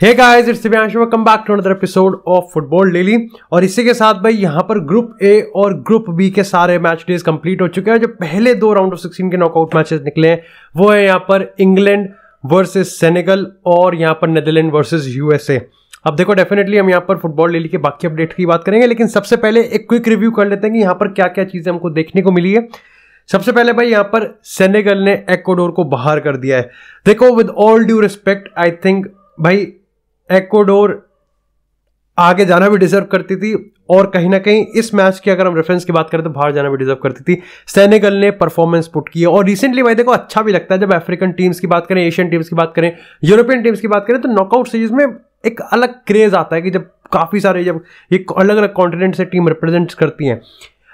Hey guys, it's Divyansh, welcome back to another episode of football daily. और इसी के साथ भाई यहाँ पर ग्रुप ए और ग्रुप बी के सारे मैच डेज कंप्लीट हो चुके हैं। जो पहले दो राउंड ऑफ 16 के नॉकआउट मैचेस निकले हैं वो है यहाँ पर इंग्लैंड वर्सेस सेनेगल और यहाँ पर नेदरलैंड वर्सेस यूएसए। अब देखो, डेफिनेटली हम यहाँ पर फुटबॉल डेली के बाकी अपडेट की बात करेंगे, लेकिन सबसे पहले एक क्विक रिव्यू कर लेते हैं कि यहाँ पर क्या क्या चीजें हमको देखने को मिली है। सबसे पहले भाई यहाँ पर सेनेगल ने एक्वाडोर को बाहर कर दिया है। देखो, with all due respect, I think भाई एक्वाडोर आगे जाना भी डिजर्व करती थी और कहीं ना कहीं इस मैच की अगर हम रेफरेंस की बात करें तो बाहर जाना भी डिजर्व करती थी। सेनेगल ने परफॉर्मेंस पुट की है और रिसेंटली भाई देखो अच्छा भी लगता है जब अफ्रीकन टीम्स की बात करें, एशियन टीम्स की बात करें, यूरोपियन टीम्स की बात करें, तो नॉकआउट सीरीज में एक अलग क्रेज आता है कि जब काफी सारे जब ये अलग अलग कॉन्टिनेंट से टीम रिप्रेजेंट करती हैं।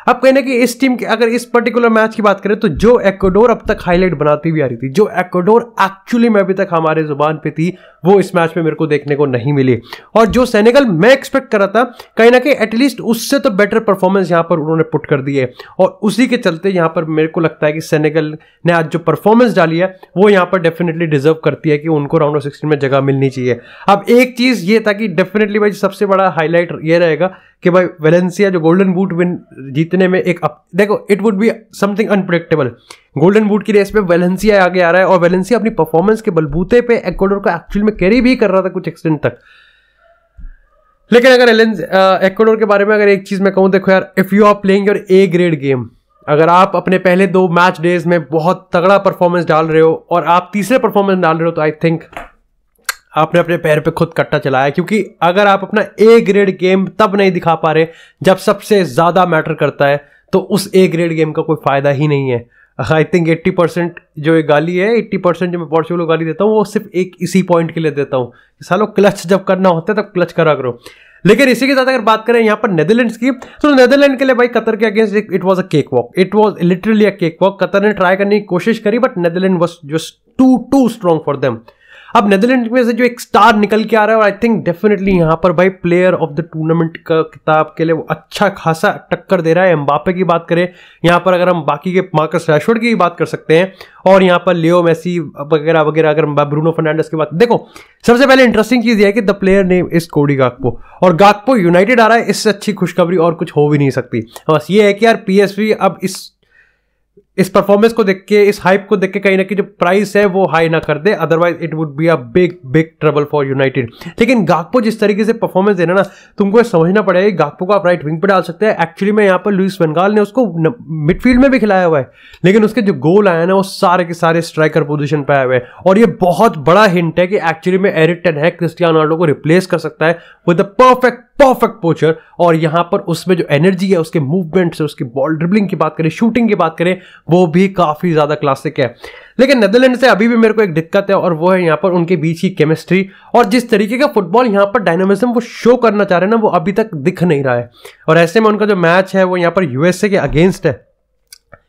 अब कहने कि इस टीम के अगर इस पर्टिकुलर मैच की बात करें तो जो एक्वाडोर अब तक हाईलाइट बनाती हुई आ रही थी, जो एक्वाडोर एक्चुअली में अभी तक हमारे जुबान पे थी, वो इस मैच में मेरे को देखने को नहीं मिली। और जो सेनेगल मैं एक्सपेक्ट कर रहा था कहीं ना कहीं एटलीस्ट उससे तो बेटर परफॉर्मेंस यहां पर उन्होंने पुट कर दी है और उसी के चलते यहां पर मेरे को लगता है कि सेनेगल ने आज जो परफॉर्मेंस डाली है वो यहां पर डेफिनेटली डिजर्व करती है कि उनको राउंड ऑफ 16 में जगह मिलनी चाहिए। अब एक चीज ये था कि डेफिनेटली भाई सबसे बड़ा हाईलाइट ये रहेगा कि भाई वेलेंसिया जो गोल्डन बूट विन जीतने में देखो, it would be something unpredictable. Golden boot की रेस में वेलेंसिया आगे आ रहा है और वेलेंसिया अपनी परफॉर्मेंस के बलबूते पे एक्वाडोर को एक्चुअल में कैरी भी कर रहा था कुछ एक्सटेंट तक। लेकिन अगर एक्वाडोर के बारे में अगर एक चीज मैं कहूं, देखो यार, if you are playing your A grade game, अगर आप अपने पहले दो मैच डेज में बहुत तगड़ा परफॉर्मेंस डाल रहे हो और आप तीसरे परफॉर्मेंस डाल रहे हो, तो आई थिंक आपने अपने पैर पे खुद कट्टा चलाया। क्योंकि अगर आप अपना ए ग्रेड गेम तब नहीं दिखा पा रहे जब सबसे ज्यादा मैटर करता है, तो उस ए ग्रेड गेम का कोई फायदा ही नहीं है। आई थिंक 80% जो ये गाली है, 80% जो मैं पोर्चुगल को गाली देता हूँ वो सिर्फ एक इसी पॉइंट के लिए देता हूँ, सालों क्लच जब करना होता है तब क्लच करा करो। लेकिन इसी के साथ अगर बात करें यहाँ पर नेदरलैंड्स की, तो नेदरलैंड के लिए भाई कतर के against it was a cake walk, it was literally a cake walk. Qatar ने ट्राई करने की कोशिश करी but Netherland was just too strong for them. अब नेदरलैंड में से जो एक स्टार निकल के आ रहा है और आई थिंक डेफिनेटली यहां पर भाई प्लेयर ऑफ द टूर्नामेंट का किताब के लिए वो अच्छा खासा टक्कर दे रहा है। एम्बापे की बात करें, यहां पर अगर हम बाकी के मार्कस रैशफोर्ड की बात कर सकते हैं और यहां पर लियो मेसी वगैरह वगैरह, अगर ब्रूनो फर्नांडिस की बात, देखो सबसे पहले इंटरेस्टिंग चीज यह है कि द प्लेयर नेम इज कोडी गाकपो और गाकपो यूनाइटेड आ रहा है। इससे अच्छी खुशखबरी और कुछ हो भी नहीं सकती। बस ये है कि यार पीएसवी अब इस परफॉर्मेंस को देख के, इस हाइप को देख के कहीं ना कहीं जो प्राइस है वो हाई ना कर दे, otherwise it would be a big trouble for United. लेकिन गाकपो जिस तरीके से परफॉर्मेंस देना ना, तुमको समझना पड़ेगा। गाकपो को आप राइट विंग पे डाल सकते हैं। एक्चुअली में यहाँ पर लुइस वैन गाल ने उसको मिडफील्ड में भी खिलाया हुआ है, लेकिन उसके जो गोल आए ना वो सारे के सारे स्ट्राइकर पोजीशन पे आए हुए हैं। और ये बहुत बड़ा हिंट है कि एक्चुअली में एरिक टेन हैग क्रिस्टियानो रोनाल्डो को रिप्लेस कर सकता है विद द परफेक्ट पोचर। और यहां पर उसमें जो एनर्जी है, उसके मूवमेंट से, उसकी बॉल ड्रिबलिंग की बात करें, शूटिंग की बात करें, वो भी काफी ज्यादा क्लासिक है। लेकिन नेदरलैंड से अभी भी मेरे को एक दिक्कत है और वो है यहां पर उनके बीच की केमिस्ट्री और जिस तरीके का फुटबॉल यहां पर डायनामिज्म वो शो करना चाह रहे हैं ना, वो अभी तक दिख नहीं रहा है। और ऐसे में उनका जो मैच है वो यहां पर यूएसए के अगेंस्ट है।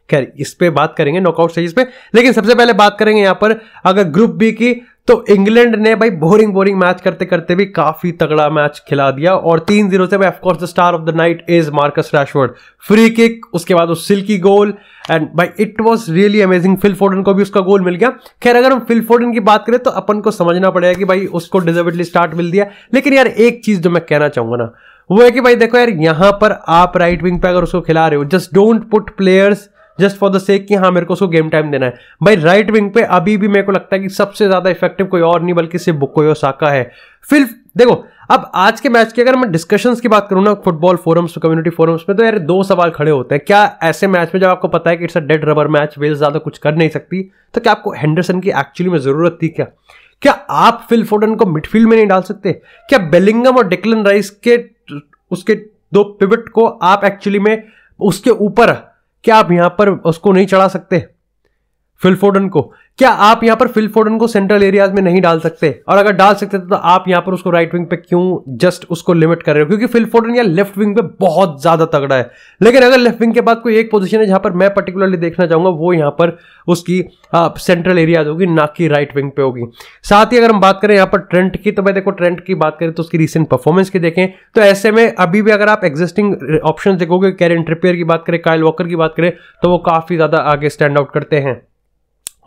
खैर, इस पे बात करेंगे नॉकआउट स्टेज पे, लेकिन सबसे पहले बात करेंगे यहां पर अगर ग्रुप बी की, तो इंग्लैंड ने भाई बोरिंग मैच करते करते भी काफी तगड़ा मैच खिला दिया और 3-0 से of course the star of the night is Marcus Rashford. Free kick, उसके बाद उस सिल्की गोल, एंड भाई it was really amazing. Phil Foden को भी उसका गोल मिल गया। खैर, अगर हम फिल फोर्डन की बात करें तो अपन को समझना पड़ेगा कि भाई उसको डिजर्वेडली स्टार्ट मिल दिया। लेकिन यार एक चीज जो मैं कहना चाहूंगा ना, वो है कि भाई देखो यार, यहां पर आप राइट विंग पे अगर उसको खिला रहे हो, just don't put players just for the sake कि हाँ मेरे को उसको गेम टाइम देना है। भाई राइट विंग पे अभी भी मेरे को लगता है कि सबसे ज्यादा इफेक्टिव कोई और नहीं बल्कि सिर्फ बुकायो साका है। फिर देखो, अब आज के मैच की अगर मैं डिस्कशंस की बात करूं ना फुटबॉल फोरम्स, कम्युनिटी फोरम्स में, तो यार दो सवाल खड़े होते हैं। क्या ऐसे मैच में जब आपको पता है कि it's a dead rubber match, Wales ज्यादा कुछ कर नहीं सकती, तो क्या आपको हेंडरसन की एक्चुअली में जरूरत थी? क्या आप फिल फोर्डन को मिडफील्ड में नहीं डाल सकते? क्या बेलिंगम और डिक्लन राइस के उसके दो पिवट को आप एक्चुअली में उसके ऊपर, क्या आप यहां पर उसको नहीं चढ़ा सकते फिल फोर्डन को? क्या आप यहां पर फिल फोर्डन को सेंट्रल एरियाज में नहीं डाल सकते? और अगर डाल सकते तो आप यहां पर उसको राइट विंग पे क्यों जस्ट उसको लिमिट कर रहे हो? क्योंकि फिल फोर्डन या लेफ्ट विंग पे बहुत ज्यादा तगड़ा है। लेकिन अगर लेफ्ट विंग के बाद कोई एक पोजीशन है जहां पर मैं पर्टिकुलरली देखना चाहूंगा, वो यहां पर उसकी सेंट्रल एरियाज होगी, ना कि राइट विंग पे होगी। साथ ही अगर हम बात करें यहां पर ट्रेंट की, तो भाई देखो ट्रेंट की बात करें तो उसकी रिसेंट परफॉर्मेंस की देखें तो ऐसे में अभी भी अगर आप एग्जिस्टिंग ऑप्शन देखोगे, कैरन ट्रिपियर की बात करें, काइल वॉकर की बात करें, तो वो काफी ज्यादा आगे स्टैंड आउट करते हैं।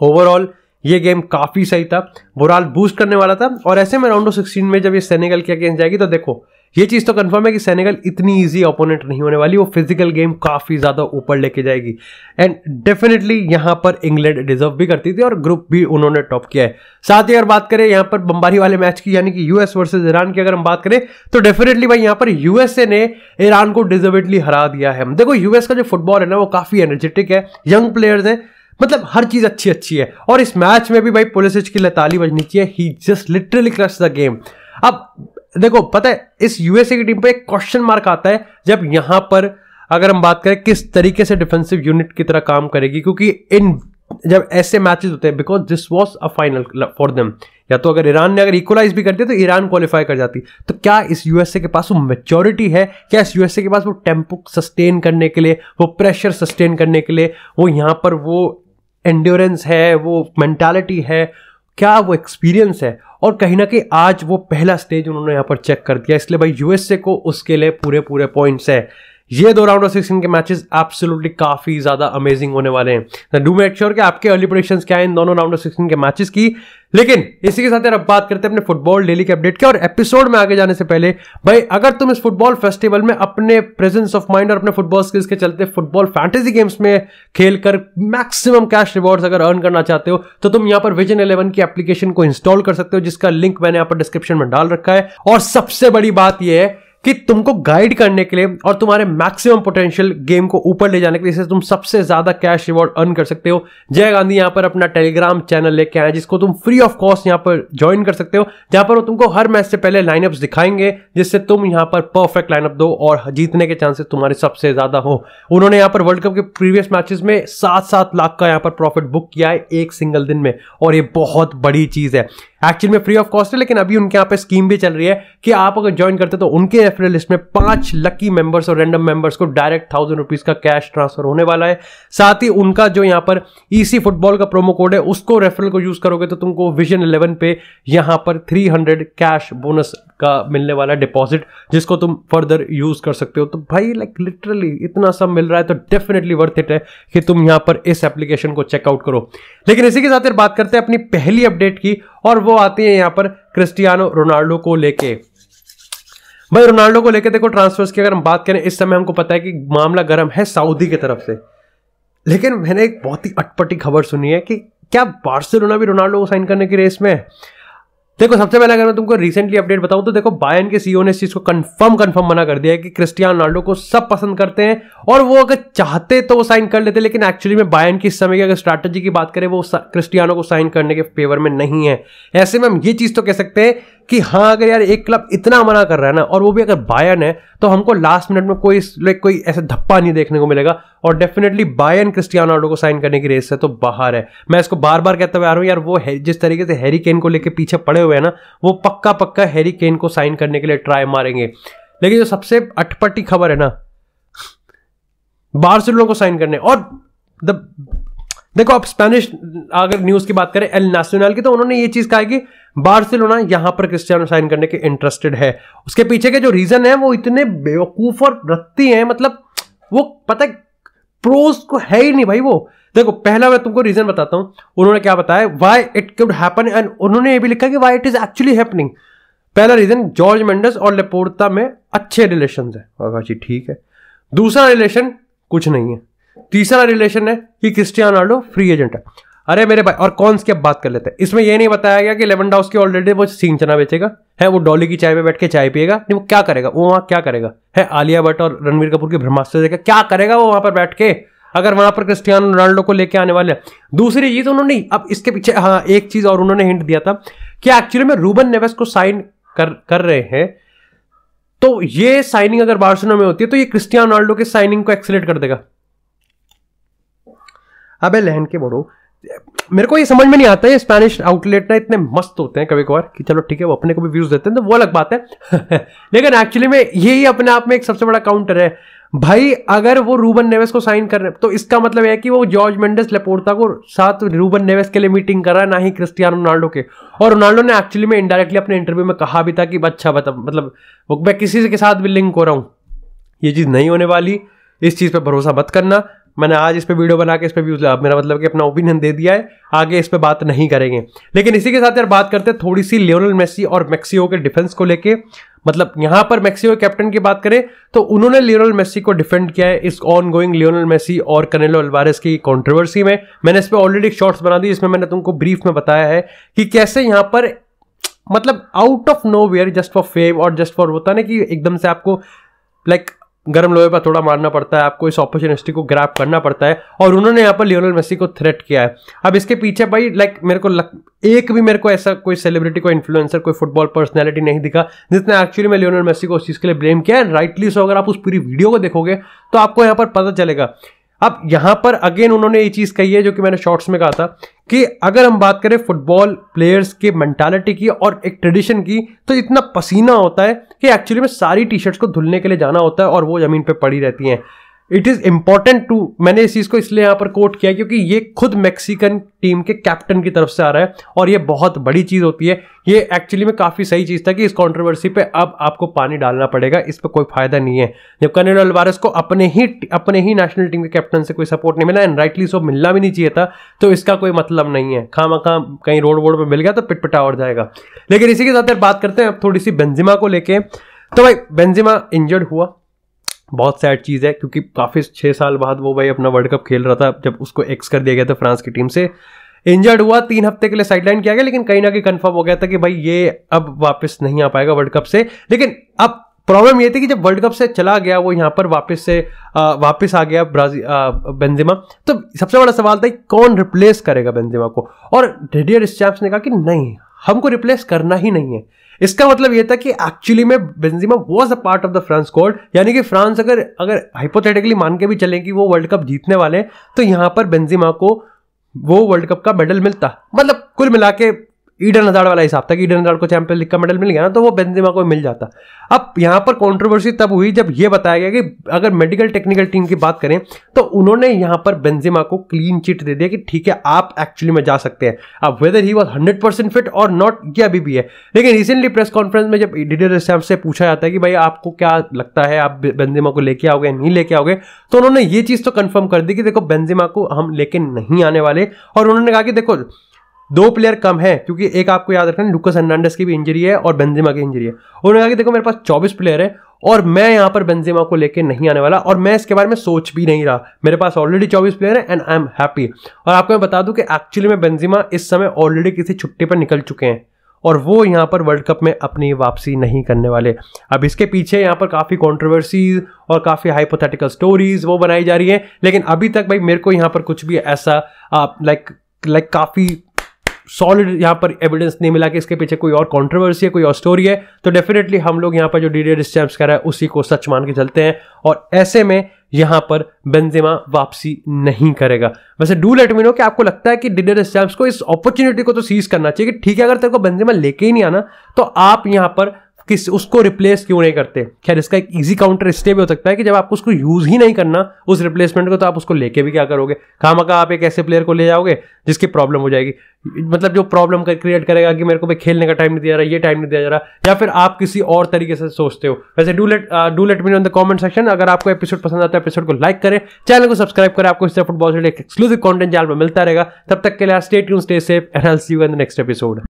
ओवरऑल ये गेम काफी सही था, मोराल बूस्ट करने वाला था। और ऐसे में राउंड ऑफ 16 में जब ये सेनेगल के अगेंस्ट जाएगी तो देखो ये चीज तो कंफर्म है कि सेनेगल इतनी इजी ओपोनेंट नहीं होने वाली, वो फिजिकल गेम काफी ज्यादा ऊपर लेके जाएगी। एंड डेफिनेटली यहां पर इंग्लैंड डिजर्व भी करती थी और ग्रुप भी उन्होंने टॉप किया है। साथ ही अगर बात करें यहां पर बम्बारी वाले मैच की, यानी कि यूएस वर्सेस ईरान की अगर हम बात करें तो डेफिनेटली भाई यहां पर यूएसए ने ईरान को डिजर्वेडली हरा दिया है। देखो यूएस का जो फुटबॉल है ना वो काफी एनर्जेटिक है, यंग प्लेयर्स हैं, मतलब हर चीज अच्छी है। और इस मैच में भी भाई पुलिसिच की लताली बजनी चाहिए, he just literally crush the game. अब देखो पता है इस यूएसए की टीम पे एक क्वेश्चन मार्क आता है जब यहां पर अगर हम बात करें किस तरीके से डिफेंसिव यूनिट की तरह काम करेगी, क्योंकि इन जब ऐसे मैचेस होते हैं, because this was a final for them, या तो अगर ईरान ने अगर इक्वलाइज भी कर दिया तो ईरान क्वालिफाई कर जाती। तो क्या इस यूएसए के पास वो मैच्योरिटी है, क्या इस यूएसए के पास वो टेम्पो सस्टेन करने के लिए, वो प्रेशर सस्टेन करने के लिए, वो यहां पर वो एंड्योरेंस है, वो मेंटालिटी है, क्या वो एक्सपीरियंस है? और कहीं ना कहीं आज वो पहला स्टेज उन्होंने यहां पर चेक कर दिया, इसलिए भाई यूएसए को उसके लिए पूरे पॉइंट्स है। ये दो राउंड ऑफ 16 के मैचेस एब्सोल्युटली काफी ज्यादा अमेजिंग होने वाले हैं। डू मेक श्योर कि आपके अर्ली प्रेडिक्शंस क्या है इन दोनों राउंड ऑफ 16 के मैचेस की। लेकिन इसी के साथ यार अब बात करते हैं अपने फुटबॉल डेली के अपडेट के। और एपिसोड में आगे जाने से पहले भाई अगर तुम इस फुटबॉल फेस्टिवल में अपने प्रेजेंस ऑफ माइंड और अपने फुटबॉल स्किल्स के चलते फुटबॉल फैंटेसी गेम्स में खेलकर मैक्सिमम कैश रिवॉर्ड्स अगर अर्न करना चाहते हो तो तुम यहां पर विजन 11 की एप्लीकेशन को इंस्टॉल कर सकते हो, जिसका लिंक मैंने यहां पर डिस्क्रिप्शन में डाल रखा है। और सबसे बड़ी बात यह है कि तुमको गाइड करने के लिए और तुम्हारे मैक्सिमम पोटेंशियल गेम को ऊपर ले जाने के लिए तुम सबसे ज्यादा कैश रिवॉर्ड अर्न कर सकते हो। जय गांधी यहां पर अपना टेलीग्राम चैनल लेके आए जिसको तुम फ्री ऑफ कॉस्ट यहां पर ज्वाइन कर सकते हो, जहां पर वो तुमको हर मैच से पहले लाइनअप्स दिखाएंगे जिससे तुम यहां पर परफेक्ट लाइनअप दो और जीतने के चांसेस तुम्हारे सबसे ज्यादा हो। उन्होंने यहां पर वर्ल्ड कप के प्रीवियस मैचेस में 7-7 लाख का यहां पर प्रॉफिट बुक किया है एक सिंगल दिन में, और ये बहुत बड़ी चीज है। एक्चुअली में फ्री ऑफ कॉस्ट है, लेकिन अभी उनके यहाँ पे स्कीम भी चल रही है कि आप अगर ज्वाइन करते तो उनके रेफरल लिस्ट में 5 लकी मेंबर्स और रैंडम मेंबर्स को डायरेक्ट 1000 रुपीज का कैश ट्रांसफर होने वाला है। साथ ही उनका जो यहाँ पर ईसी फुटबॉल का प्रोमो कोड है उसको रेफरल को यूज करोगे तो तुमको विजन 11 पे यहाँ पर 300 कैश बोनस का मिलने वाला डिपॉजिट, जिसको तुम फर्दर यूज कर सकते हो। तो भाई लाइक लिटरली इतना सब मिल रहा है तो डेफिनेटली वर्थ इट है कि तुम यहाँ पर इस एप्लीकेशन को चेकआउट करो। लेकिन इसी के साथ बात करते हैं अपनी पहली अपडेट की, और वो आती है यहां पर क्रिस्टियानो रोनाल्डो को लेके। भाई रोनाल्डो को लेके देखो ट्रांसफर्स की अगर हम बात करें इस समय हमको पता है कि मामला गर्म है सऊदी की तरफ से, लेकिन मैंने एक बहुत ही अटपटी खबर सुनी है कि क्या बार्सिलोना भी रोनाल्डो को साइन करने की रेस में है। देखो सबसे पहले अगर मैं तुमको रिसेंटली अपडेट बताऊं तो देखो बायर्न के सीईओ ने इस चीज को कंफर्म मना कर दिया है कि क्रिस्टियानो रोनाल्डो को सब पसंद करते हैं और वो अगर चाहते तो वो साइन कर लेते, लेकिन एक्चुअली में बायर्न की इस समय की अगर स्ट्रैटेजी की बात करें वो क्रिस्टियानो को साइन करने के फेवर में नहीं है। ऐसे में हम ये चीज तो कह सकते हैं कि हाँ अगर यार एक क्लब इतना मना कर रहा है ना और वो भी अगर बायर्न है तो हमको लास्ट मिनट में कोई ऐसा धप्पा नहीं देखने को मिलेगा। और डेफिनेटली बायर्न क्रिस्टियानो रोनाल्डो को साइन करने की रेस से तो बाहर है। मैं इसको बार बार कहता हुआ आ रहा हूं यार, वो जिस तरीके से हैरी केन को लेकर पीछे पड़े हुए हैं ना, वो पक्का हैरी केन को साइन करने के लिए ट्राई मारेंगे। लेकिन जो सबसे अटपटी खबर है ना बार्सिलोना को साइन करने, और देखो आप स्पेनिश अगर न्यूज की बात करें एल नेशनल की, तो उन्होंने ये चीज कहा है कि बार्सिलोना यहां पर क्रिस्टियानो साइन करने के इंटरेस्टेड है। उसके पीछे के जो रीजन है वो इतने बेवकूफ और रत्ती हैं, मतलब वो पता है प्रोज को है ही नहीं भाई। वो देखो पहला मैं तुमको रीजन बताता हूं, उन्होंने क्या बताया why it could happen, and उन्होंने ये भी लिखा कि why it is actually happening. पहला रीजन जॉर्ज मेंडेस और लेपोर्ता में अच्छे रिलेशन है, जी ठीक है। दूसरा रिलेशन कुछ नहीं है। तीसरा रिलेशन है कि क्रिस्टियानो रोनाल्डो फ्री एजेंट है। अरे मेरे भाई, और कौन की अब बात कर लेते हैं। इसमें यह नहीं बताया गया कि लेवेंडोव्स्की ऑलरेडी वो सींग चना बेचेगा है, वो डॉली की चाय पे बैठ के चाय पिएगा, नहीं वो क्या करेगा, वो वहां क्या करेगा है, आलिया भट्ट और रणवीर कपूर के ब्रह्मास्त्र देखा क्या करेगा वो वहां पर बैठ के, अगर वहां पर क्रिस्टियानो रोनाल्डो को लेके आने वाले। दूसरी चीज उन्होंने अब इसके पीछे हाँ एक चीज और उन्होंने हिंट दिया था कि एक्चुअली में रूबन नेवेस को साइन कर रहे हैं, तो ये साइनिंग अगर बार्सिलोना में होती है तो ये क्रिस्टियानो रोनाल्डो के साइनिंग को एक्सेलरेट कर देगा। अबे लहन के बड़ो, मेरे को ये समझ में नहीं आता है स्पेनिश आउटलेट ना इतने मस्त होते हैं कभी कभार कि चलो ठीक है वो अपने को भी व्यूज देते हैं तो वो अलग बात है लेकिन एक्चुअली में यही अपने आप में एक सबसे बड़ा काउंटर है भाई। अगर वो रूबन नेवेस को साइन कर रहे हैं तो इसका मतलब है कि वो जॉर्ज मेंडेस लेपोर्ता को साथ रूबन नेवेस के लिए मीटिंग कर रहा है, ना ही क्रिस्टियानो रोनाल्डो के। और रोनाल्डो ने एक्चुअली में इनडायरेक्टली अपने इंटरव्यू में कहा भी था कि अच्छा बता मतलब मैं किसी के साथ भी लिंक हो रहा हूं, ये चीज नहीं होने वाली, इस चीज पे भरोसा मत करना। मैंने आज इस पे वीडियो बना के इस पे व्यूज, मेरा मतलब कि अपना ओपिनियन दे दिया है, आगे इस पे बात नहीं करेंगे। लेकिन इसी के साथ यार बात करते हैं थोड़ी सी लियोनेल मेसी और मैक्सियो के डिफेंस को लेके। मतलब यहां पर मैक्सियो कैप्टन की बात करें तो उन्होंने लियोनेल मेसी को डिफेंड किया है इस ऑन गोइंग लियोनेल मेसी और कनेलो अल्वारेस की कंट्रोवर्सी में। मैंने इस पे ऑलरेडी शॉर्ट्स बना दी, इसमें मैंने तुमको ब्रीफ में बताया है कि कैसे यहां पर मतलब out of nowhere just for fame और जस्ट फॉर होता ना कि एकदम से आपको लाइक गर्म लोहे पर थोड़ा मारना पड़ता है, आपको इस अपॉर्चुनिटी को ग्रैब करना पड़ता है, और उन्होंने यहाँ पर लियोनेल मेसी को थ्रेट किया है। अब इसके पीछे भाई लाइक मेरे को ऐसा कोई सेलिब्रिटी, कोई इन्फ्लुएंसर, कोई फुटबॉल पर्सनैलिटी नहीं दिखा जिसने एक्चुअली में लियोनेल मेसी को उस चीज़ के लिए ब्लेम किया है, राइटली सो। अगर आप उस पूरी वीडियो को देखोगे तो आपको यहाँ पर पता चलेगा। अब यहां पर अगेन उन्होंने ये चीज कही है जो कि मैंने शॉर्ट्स में कहा था कि अगर हम बात करें फुटबॉल प्लेयर्स की मेंटालिटी की और एक ट्रेडिशन की, तो इतना पसीना होता है कि एक्चुअली में सारी टी शर्ट्स को धुलने के लिए जाना होता है और वो जमीन पे पड़ी रहती हैं। इट इज इंपॉर्टेंट टू, मैंने इस चीज को इसलिए यहां पर कोट किया क्योंकि ये खुद मैक्सिकन टीम के कैप्टन की तरफ से आ रहा है और ये बहुत बड़ी चीज होती है। ये एक्चुअली में काफी सही चीज था कि इस कंट्रोवर्सी पे अब आपको पानी डालना पड़ेगा, इस पे कोई फायदा नहीं है। जब कनेलो अल्वारेस को अपने ही नेशनल टीम के कैप्टन से कोई सपोर्ट नहीं मिला, एंड राइटली सो मिलना भी नहीं चाहिए था, तो इसका कोई मतलब नहीं है। खामखा कहीं रोड वोड पे मिल गया तो पिटपिटा और जाएगा। लेकिन इसी के साथ बात करते हैं अब थोड़ी सी बेंजेमा को लेके। तो भाई बेंजेमा इंजर्ड हुआ, बहुत सैड चीज़ है क्योंकि काफ़ी 6 साल बाद वो भाई अपना वर्ल्ड कप खेल रहा था जब उसको एक्स कर दिया गया था फ्रांस की टीम से। इंजर्ड हुआ, 3 हफ्ते के लिए साइडलाइन किया गया, लेकिन कहीं ना कहीं कंफर्म हो गया था कि भाई ये अब वापस नहीं आ पाएगा वर्ल्ड कप से। लेकिन अब प्रॉब्लम ये थी कि जब वर्ल्ड कप से चला गया वो यहाँ पर वापस आ गया बेंजेमा, तो सबसे बड़ा सवाल था कौन रिप्लेस करेगा बेंजेमा को। और डिडियर डेस्चैम्प्स ने कहा कि नहीं, हमको रिप्लेस करना ही नहीं है। इसका मतलब यह था कि एक्चुअली में Benzema was a part of the France squad, यानी कि फ्रांस अगर हाइपोथेटिकली मान के भी चलें कि वो वर्ल्ड कप जीतने वाले हैं, तो यहां पर बेंजेमा को वो वर्ल्ड कप का मेडल मिलता। मतलब कुल मिला के ईडन हजार्ड वाला हिसाब था कि ईडन हजार्ड को चैंपियंस लीग का मेडल मिल गया ना, तो वो बेंजेमा को मिल जाता। अब यहां पर कंट्रोवर्सी तब हुई जब यह बताया गया कि अगर मेडिकल टेक्निकल टीम की बात करें तो उन्होंने यहां पर बेंजेमा को क्लीन चिट दे दिया कि ठीक है आप एक्चुअली में जा सकते हैं। अब वेदर ही वाज 100% फिट और नॉट, ये अभी भी है। लेकिन रिसेंटली प्रेस कॉन्फ्रेंस में जब डिडियर डेस्चैम्प्स से पूछा जाता है कि भाई आपको क्या लगता है, आप बेंजेमा को लेके आओगे नहीं लेके आओगे, तो उन्होंने ये चीज तो कंफर्म कर दी कि देखो बेंजेमा को हम लेके नहीं आने वाले। और उन्होंने कहा कि देखो 2 प्लेयर कम है, क्योंकि एक आपको याद रखना लुकास हर्नांडेज की भी इंजरी है और बेंजेमा की इंजरी है। उन्होंने कहा कि देखो मेरे पास 24 प्लेयर है और मैं यहां पर बेंजेमा को लेके नहीं आने वाला, और मैं इसके बारे में सोच भी नहीं रहा। मेरे पास ऑलरेडी 24 प्लेयर है एंड आई एम हैप्पी। और आपको मैं बता दूं कि एक्चुअली में बेंजेमा इस समय ऑलरेडी किसी छुट्टी पर निकल चुके हैं और वो यहां पर वर्ल्ड कप में अपनी वापसी नहीं करने वाले। अब इसके पीछे यहां पर काफी कंट्रोवर्सीज और काफी हाइपोथेटिकल स्टोरीज वो बनाई जा रही है, लेकिन अभी तक भाई मेरे को यहां पर कुछ भी ऐसा लाइक काफी सॉलिड यहाँ पर एविडेंस नहीं मिला कि इसके पीछे कोई और कंट्रोवर्सी है, कोई और स्टोरी है। तो डेफिनेटली हम लोग यहाँ पर जो डिडियर डेस्चैम्प्स कह रहा है उसी को सच मान के चलते हैं, और ऐसे में यहाँ पर बेंजेमा वापसी नहीं करेगा। वैसे डू लेट मी नो कि आपको लगता है कि डिडियर डेस्चैम्प्स को इस अपॉर्चुनिटी को तो सीज करना चाहिए कि ठीक है अगर तेरे को बेंजेमा लेके ही नहीं आना तो आप यहाँ पर उसको रिप्लेस क्यों नहीं करते। खैर इसका एक इजी काउंटर इसलिए भी हो सकता है कि जब आपको उसको यूज ही नहीं करना उस रिप्लेसमेंट को, तो आप उसको लेके भी क्या करोगे। खामखा आप एक ऐसे प्लेयर को ले जाओगे जिसकी प्रॉब्लम हो जाएगी, मतलब जो प्रॉब्लम क्रिएट करेगा कि मेरे को भाई खेलने का टाइम नहीं दिया जा रहा, ये टाइम नहीं दिया जा रहा, या फिर आप किसी और तरीके से सोचते हो। वैसे do let me know in the comment section. अगर आपको एपिसोड पसंद आता है एपिसोड को लाइक करें, चैनल को सब्सक्राइब करें। आपको इस तरह फुटबॉल से एक्सक्लूसिव कंटेंट चैनल में मिलता रहेगा। तब तक के लिए stay tuned, stay safe and I will see you in the next episode.